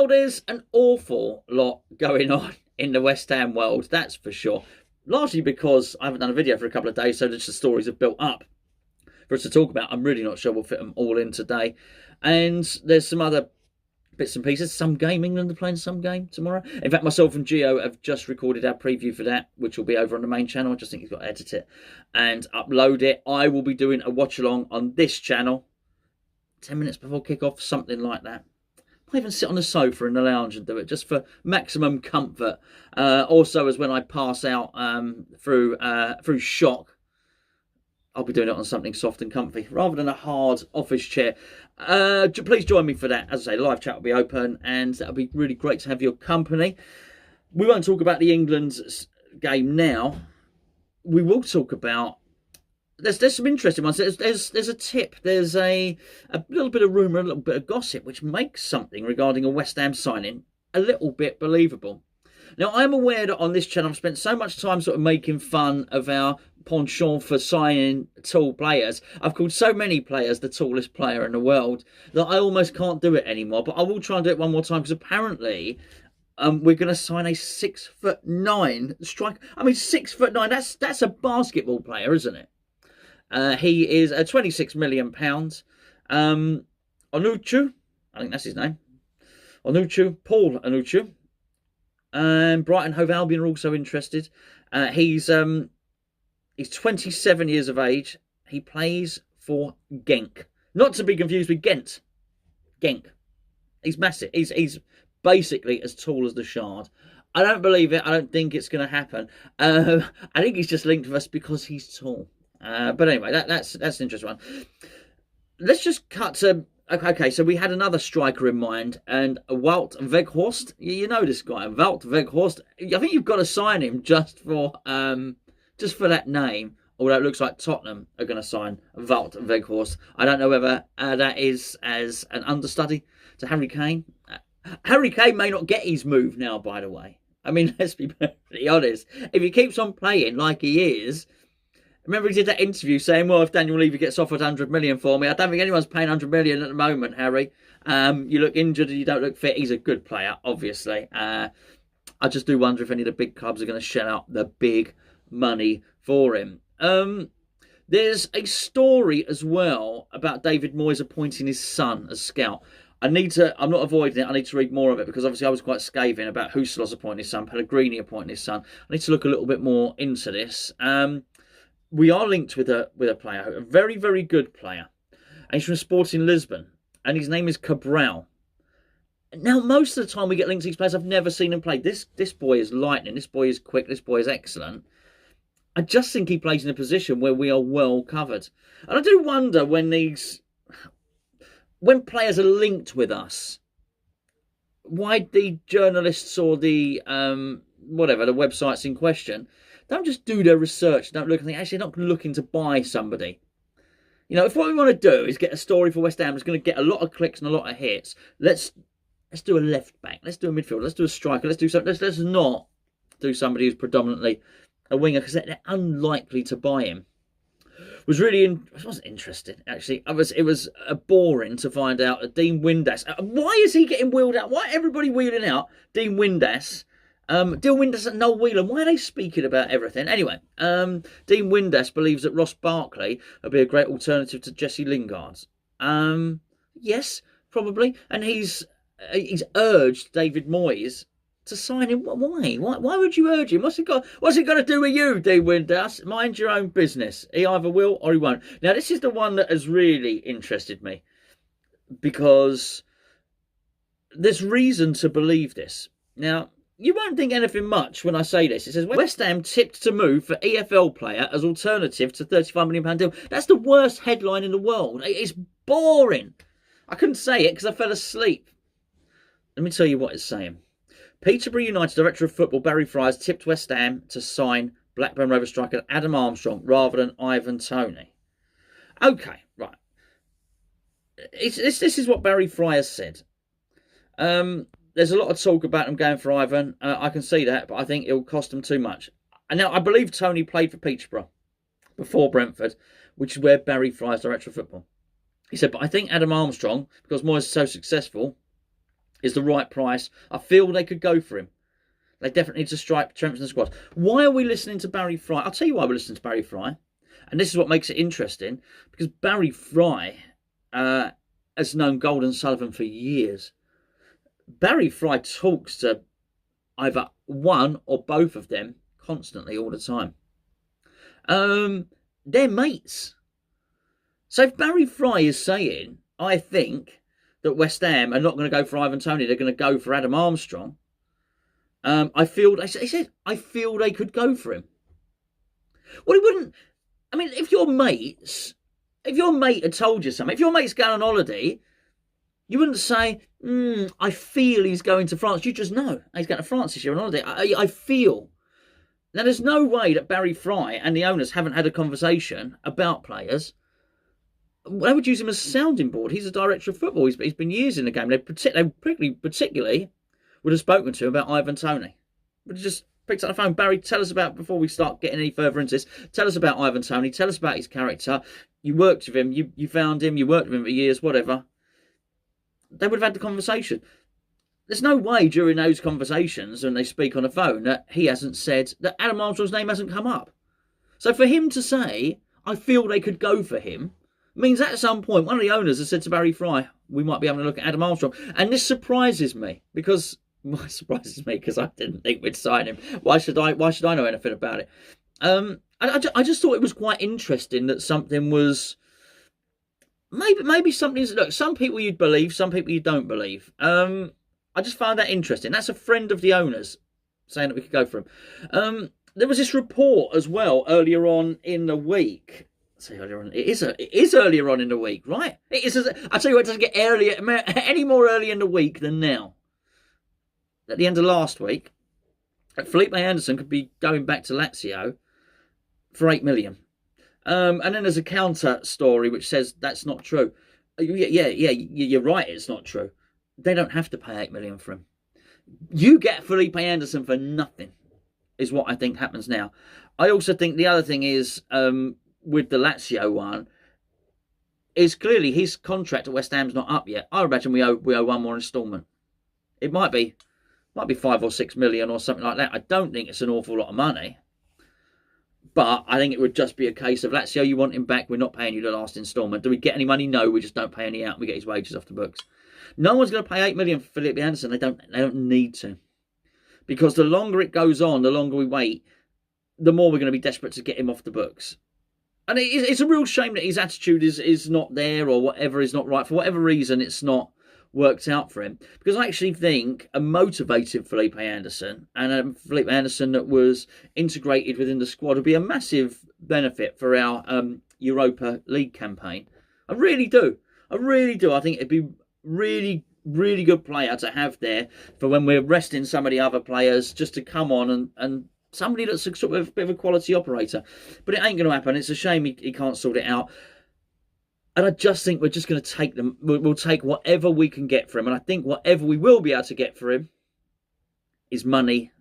Well, there's an awful lot going on in the West Ham world, that's for sure. Largely because I haven't done a video for a couple of days, so just the stories have built up for us to talk about. I'm really not sure we'll fit them all in today. And there's some other bits and pieces. Some game, England are playing some game tomorrow. In fact, myself and Gio have just recorded our preview for that, which will be over on the main channel. I just think he's got to edit it and upload it. I will be doing a watch along on this channel 10 minutes before kick-off, something like that. I even sit on the sofa in the lounge and do it just for maximum comfort. Also, as when I pass out through shock, I'll be doing it on something soft and comfy rather than a hard office chair. Please join me for that. As I say, live chat will be open, and that'll be really great to have your company. We won't talk about the England game now. We will talk about. There's some interesting ones. There's a tip. There's a little bit of rumour, a little bit of gossip, which makes something regarding a West Ham signing a little bit believable. Now, I'm aware that on this channel I've spent so much time sort of making fun of our penchant for signing tall players. I've called so many players the tallest player in the world that I almost can't do it anymore. But I will try and do it one more time, because apparently we're going to sign a 6'9" striker. I mean, 6'9". That's a basketball player, isn't it? He is a £26 million. Onuchu, I think that's his name. Onuchu, Paul Onuchu. And Brighton Hove Albion are also interested. He's 27 years of age. He plays for Genk. Not to be confused with Ghent. Genk. He's massive. He's basically as tall as the Shard. I don't believe it. I don't think it's going to happen. I think he's just linked with us because he's tall. But anyway, that's an interesting one. Let's just cut to... Okay, so we had another striker in mind, and Wout Weghorst. You know this guy, Wout Weghorst. I think you've got to sign him just for that name. Although it looks like Tottenham are going to sign Wout Weghorst. I don't know whether that is as an understudy to Harry Kane. Harry Kane may not get his move now, by the way. I mean, let's be perfectly honest. If he keeps on playing like he is... Remember he did that interview saying, well, if Daniel Levy gets offered 100 million for me, I don't think anyone's paying 100 million at the moment, Harry. You look injured and you don't look fit. He's a good player, obviously. I just do wonder if any of the big clubs are going to shell out the big money for him. There's a story as well about David Moyes appointing his son as scout. I'm not avoiding it. I need to read more of it, because obviously I was quite scathing about Huselos appointing his son, Pellegrini appointing his son. I need to look a little bit more into this. We are linked with a player, a very, very good player. And he's from Sporting Lisbon. And his name is Cabral. Now, most of the time we get linked to these players, I've never seen him play. This boy is lightning. This boy is quick. This boy is excellent. I just think he plays in a position where we are well covered. And I do wonder when players are linked with us, why the journalists or the websites in question don't just do their research. Don't look and think, actually, not looking to buy somebody. You know, if what we want to do is get a story for West Ham that's going to get a lot of clicks and a lot of hits, let's do a left back. Let's do a midfielder. Let's do a striker. Let's do something. Let's not do somebody who's predominantly a winger, because they're unlikely to buy him. It wasn't interesting, actually. It was boring to find out that Dean Windass. Why is he getting wheeled out? Why everybody wheeling out Dean Windass? Dean Windass and Noel Whelan, why are they speaking about everything? Anyway, Dean Windass believes that Ross Barkley will be a great alternative to Jesse Lingard. Yes, probably. And he's urged David Moyes to sign him. Why? Why would you urge him? What's it got to do with you, Dean Windass? Mind your own business. He either will or he won't. Now, this is the one that has really interested me, because there's reason to believe this. Now, you won't think anything much when I say this. It says, West Ham tipped to move for EFL player as alternative to £35 million deal. That's the worst headline in the world. It's boring. I couldn't say it because I fell asleep. Let me tell you what it's saying. Peterborough United Director of Football Barry Fry has tipped West Ham to sign Blackburn Rovers striker Adam Armstrong rather than Ivan Toney. Okay, right. This is what Barry Fry has said. There's a lot of talk about them going for Ivan. I can see that, but I think it'll cost them too much. And now, I believe Toney played for Peterborough before Brentford, which is where Barry Fry is Director of Football. He said, but I think Adam Armstrong, because Moyes is so successful, is the right price. I feel they could go for him. They definitely need to strengthen the squad. Why are we listening to Barry Fry? I'll tell you why we're listening to Barry Fry. And this is what makes it interesting. Because Barry Fry has known Gold Sullivan for years. Barry Fry talks to either one or both of them constantly all the time. They're mates. So if Barry Fry is saying, I think that West Ham are not going to go for Ivan Toney, they're going to go for Adam Armstrong, I feel they could go for him. Well, he wouldn't. I mean, if your mate had told you something, if your mate's going on holiday, you wouldn't say, I feel he's going to France. You just know he's going to France this year on holiday. I feel. Now, there's no way that Barry Fry and the owners haven't had a conversation about players. They would use him as a sounding board. He's a director of football. He's been years in the game. They particularly would have spoken to him about Ivan Toney. Would have just picked up the phone. Barry, tell us about, before we start getting any further into this, tell us about Ivan Toney. Tell us about his character. You worked with him. You found him. You worked with him for years, whatever. They would have had the conversation. There's no way during those conversations, when they speak on the phone, that he hasn't said, that Adam Armstrong's name hasn't come up. So for him to say, I feel they could go for him, means at some point, one of the owners has said to Barry Fry, we might be having a look at Adam Armstrong. And this surprises me, because I didn't think we'd sign him. Why should I know anything about it? I just thought it was quite interesting that something was, maybe something's, look, some people you'd believe, some people you don't believe. I just found that interesting. That's a friend of the owners saying that we could go for him. There was this report as well earlier on in the week. It is earlier on in the week, right? It is. I tell you what, it doesn't get any more early in the week than now. At the end of last week, Felipe Anderson could be going back to Lazio for 8 million. And then there's a counter story which says that's not true. Yeah, you're right, it's not true. They don't have to pay 8 million for him. You get Felipe Anderson for nothing, is what I think happens now. I also think the other thing is, with the Lazio one, is clearly his contract at West Ham's not up yet. I imagine we owe one more instalment. It might be 5 or 6 million or something like that. I don't think it's an awful lot of money. But I think it would just be a case of, Lazio, you want him back, we're not paying you the last instalment. Do we get any money? No, we just don't pay any out. We get his wages off the books. No one's going to pay 8 million for Felipe Anderson. They don't need to. Because the longer it goes on, the longer we wait, the more we're going to be desperate to get him off the books. And it's a real shame that his attitude is not there, or whatever is not right. For whatever reason, it's not worked out for him. Because I actually think a motivated Felipe Anderson, and a Felipe Anderson that was integrated within the squad, would be a massive benefit for our Europa League campaign. I really do. I think it'd be really, really good player to have there for when we're resting some of the other players, just to come on and somebody that's a sort of a bit of a quality operator. But it ain't going to happen. It's a shame he can't sort it out. And I just think we're just going to take them. We'll take whatever we can get for him. And I think whatever we will be able to get for him is money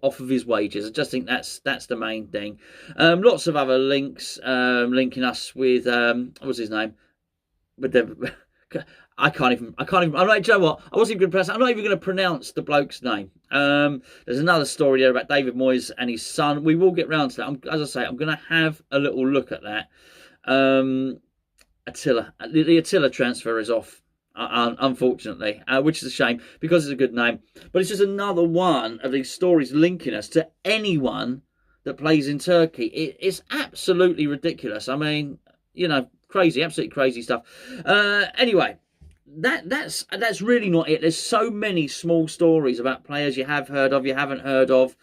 off of his wages. I just think that's the main thing. Lots of other links linking us with what's his name? With the I can't even. I'm like, do you know what? I wasn't even going to I'm not even going to pronounce the bloke's name. There's another story there about David Moyes and his son. We will get round to that. As I say, I'm going to have a little look at that. Attila. The Attila transfer is off, unfortunately, which is a shame because it's a good name. But it's just another one of these stories linking us to anyone that plays in Turkey. It's absolutely ridiculous. I mean, crazy, absolutely crazy stuff. Anyway, that's really not it. There's so many small stories about players you have heard of, you haven't heard of.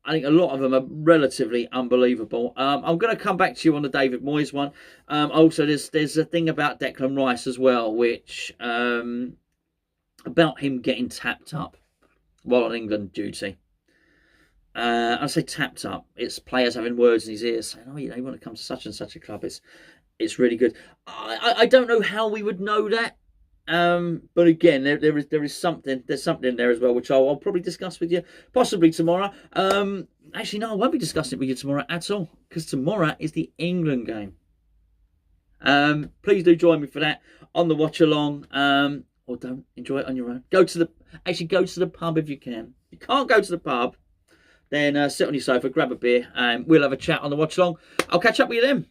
I think a lot of them are relatively unbelievable. I'm going to come back to you on the David Moyes one. Also, there's a thing about Declan Rice as well, which about him getting tapped up while on England duty. I say tapped up. It's players having words in his ears saying, "Oh, you want to come to such and such a club." It's really good. I don't know how we would know that. But again, there is something. There's something there as well, which I'll probably discuss with you possibly tomorrow. Actually, no, I won't be discussing it with you tomorrow at all, because tomorrow is the England game. Please do join me for that on the watch along. or don't enjoy it on your own. Go to the pub if you can. If you can't go to the pub, then sit on your sofa, grab a beer, and we'll have a chat on the watch along. I'll catch up with you then.